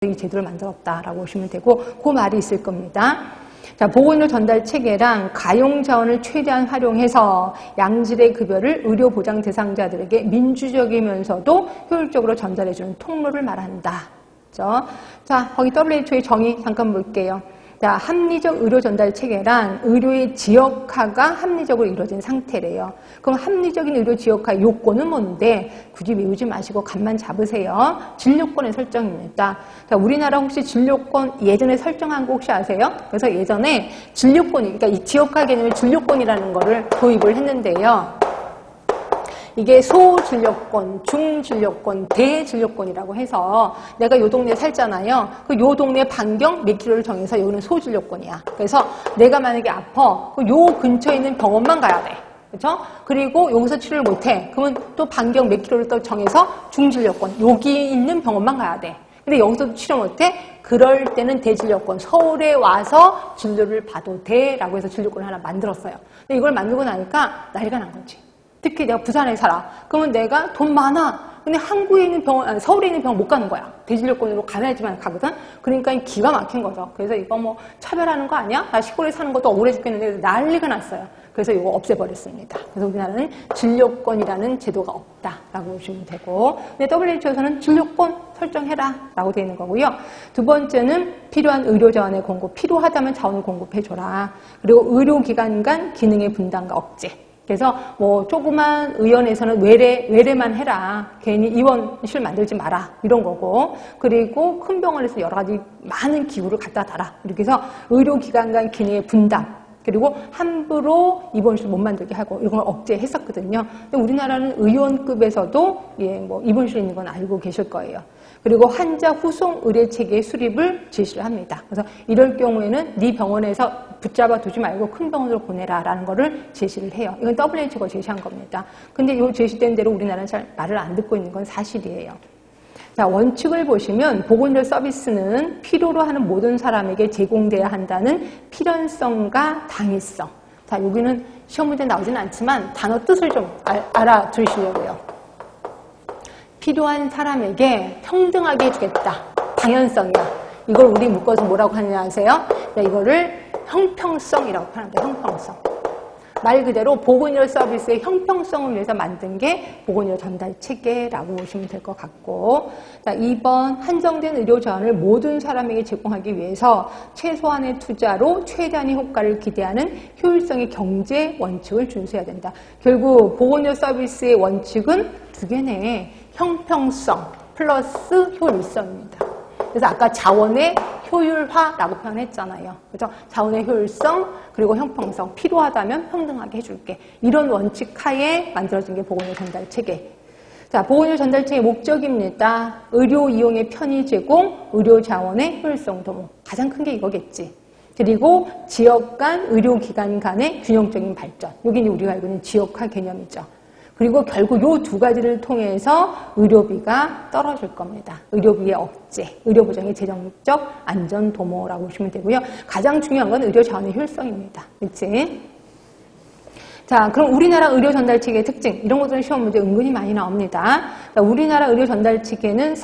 이 제도를 만들었다라고 보시면 되고 그 말이 있을 겁니다. 자, 보건의료 전달 체계랑 가용 자원을 최대한 활용해서 양질의 급여를 의료 보장 대상자들에게 민주적이면서도 효율적으로 전달해주는 통로를 말한다. 그렇죠? 자, 거기 WHO의 정의 잠깐 볼게요. 자, 합리적 의료 전달 체계란 의료의 지역화가 합리적으로 이루어진 상태래요. 그럼 합리적인 의료 지역화 요건은 뭔데? 굳이 외우지 마시고 감만 잡으세요. 진료권의 설정입니다. 자, 우리나라 혹시 진료권 예전에 설정한 거 혹시 아세요? 그래서 예전에 진료권이, 그러니까 이 지역화 개념의 진료권이라는 거를 도입을 했는데요. 이게 소진료권, 중진료권, 대진료권이라고 해서 내가 요 동네에 살잖아요. 그 요 동네 반경 몇 킬로를 정해서 여기는 소진료권이야. 그래서 내가 만약에 아파, 요 근처에 있는 병원만 가야 돼. 그렇죠? 그리고 여기서 치료를 못해. 그러면 또 반경 몇 킬로를 또 정해서 중진료권, 여기 있는 병원만 가야 돼. 근데 여기서도 치료 못해? 그럴 때는 대진료권, 서울에 와서 진료를 봐도 돼. 라고 해서 진료권을 하나 만들었어요. 근데 이걸 만들고 나니까 난리가 난 거지. 특히 내가 부산에 살아. 그러면 내가 돈 많아. 근데 한국에 있는 병원, 아니, 서울에 있는 병원 못 가는 거야. 대진료권으로 가야지만 가거든? 그러니까 기가 막힌 거죠. 그래서 이거 뭐 차별하는 거 아니야? 나 시골에 사는 것도 억울해 죽겠는데 난리가 났어요. 그래서 이거 없애버렸습니다. 그래서 우리나라는 진료권이라는 제도가 없다라고 보시면 되고, 근데 WHO에서는 진료권 설정해라라고 되어 있는 거고요. 두 번째는 필요한 의료 자원의 공급, 필요하다면 자원을 공급해줘라. 그리고 의료기관 간 기능의 분담과 억제. 그래서 뭐 조그만 의원에서는 외래만 해라. 괜히 입원실 만들지 마라. 이런 거고. 그리고 큰 병원에서 여러 가지 많은 기구를 갖다 달아. 이렇게 해서 의료기관 간 기능의 분담. 그리고 함부로 입원실 못 만들게 하고 이런 걸 억제했었거든요. 근데 우리나라는 의원급에서도 뭐 입원실 있는 건 알고 계실 거예요. 그리고 환자 후송 의료 체계의 수립을 제시를 합니다. 그래서 이럴 경우에는 네 병원에서 붙잡아 두지 말고 큰 병원으로 보내라라는 거를 제시를 해요. 이건 WHO가 제시한 겁니다. 근데 이 제시된 대로 우리나라는 잘 말을 안 듣고 있는 건 사실이에요. 자, 원칙을 보시면 보건의료 서비스는 필요로 하는 모든 사람에게 제공돼야 한다는 필연성과 당위성. 자, 여기는 시험 문제 나오진 않지만 단어 뜻을 좀 알아두시려고요. 필요한 사람에게 평등하게 해주겠다. 당연성이야. 이걸 우리 묶어서 뭐라고 하느냐 아세요? 자, 이거를 형평성이라고 표현합니다. 형평성. 말 그대로 보건의료 서비스의 형평성을 위해서 만든 게 보건의료 전달 체계라고 보시면 될 것 같고, 자, 2번 한정된 의료 자원을 모든 사람에게 제공하기 위해서 최소한의 투자로 최대한의 효과를 기대하는 효율성의 경제 원칙을 준수해야 된다. 결국 보건의료 서비스의 원칙은 두 개네. 형평성 플러스 효율성입니다. 그래서 아까 자원의 효율화라고 표현했잖아요. 그죠? 자원의 효율성, 그리고 형평성, 필요하다면 평등하게 해줄게. 이런 원칙 하에 만들어진 게 보건의료 전달 체계. 자, 보건의료 전달 체계의 목적입니다. 의료 이용의 편의 제공, 의료 자원의 효율성 도모. 가장 큰 게 이거겠지. 그리고 지역 간, 의료기관 간의 균형적인 발전. 여기 우리가 알고 있는 지역화 개념이죠. 그리고 결국 이 두 가지를 통해서 의료비가 떨어질 겁니다. 의료비의 억제, 의료보장의 재정적 안전 도모라고 보시면 되고요. 가장 중요한 건 의료 자원의 효율성입니다. 그렇지? 자, 그럼 우리나라 의료 전달 체계의 특징, 이런 것들은 시험 문제 은근히 많이 나옵니다. 자, 우리나라 의료 전달 체계는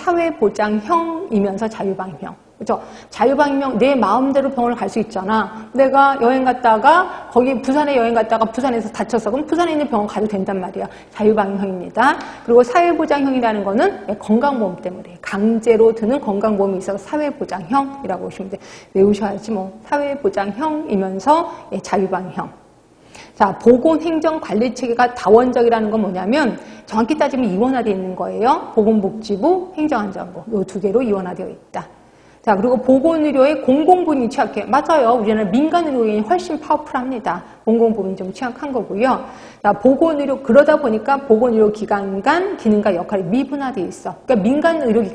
사회보장형이면서 자유방형. 그렇죠? 자유방명, 내 마음대로 병원을 갈 수 있잖아. 내가 여행 갔다가, 거기 부산에 여행 갔다가 부산에서 다쳤어. 그럼 부산에 있는 병원 가도 된단 말이야. 자유방형입니다. 그리고 사회보장형이라는 거는 건강보험 때문에 강제로 드는 건강보험이 있어서 사회보장형이라고 보시면 돼. 외우셔야지 뭐. 사회보장형이면서 자유방형. 자, 보건행정관리체계가 다원적이라는 건 뭐냐면 정확히 따지면 이원화되어 있는 거예요. 보건복지부, 행정안전부. 이 두 개로 이원화되어 있다. 자, 그리고 보건의료의 공공부문이 취약해. 맞아요. 우리는 민간의료인이 훨씬 파워풀합니다. 공공부문이 좀 취약한 거고요. 자, 보건의료, 그러다 보니까 보건의료기관 간 기능과 역할이 미분화되어 있어. 그러니까 민간의료기관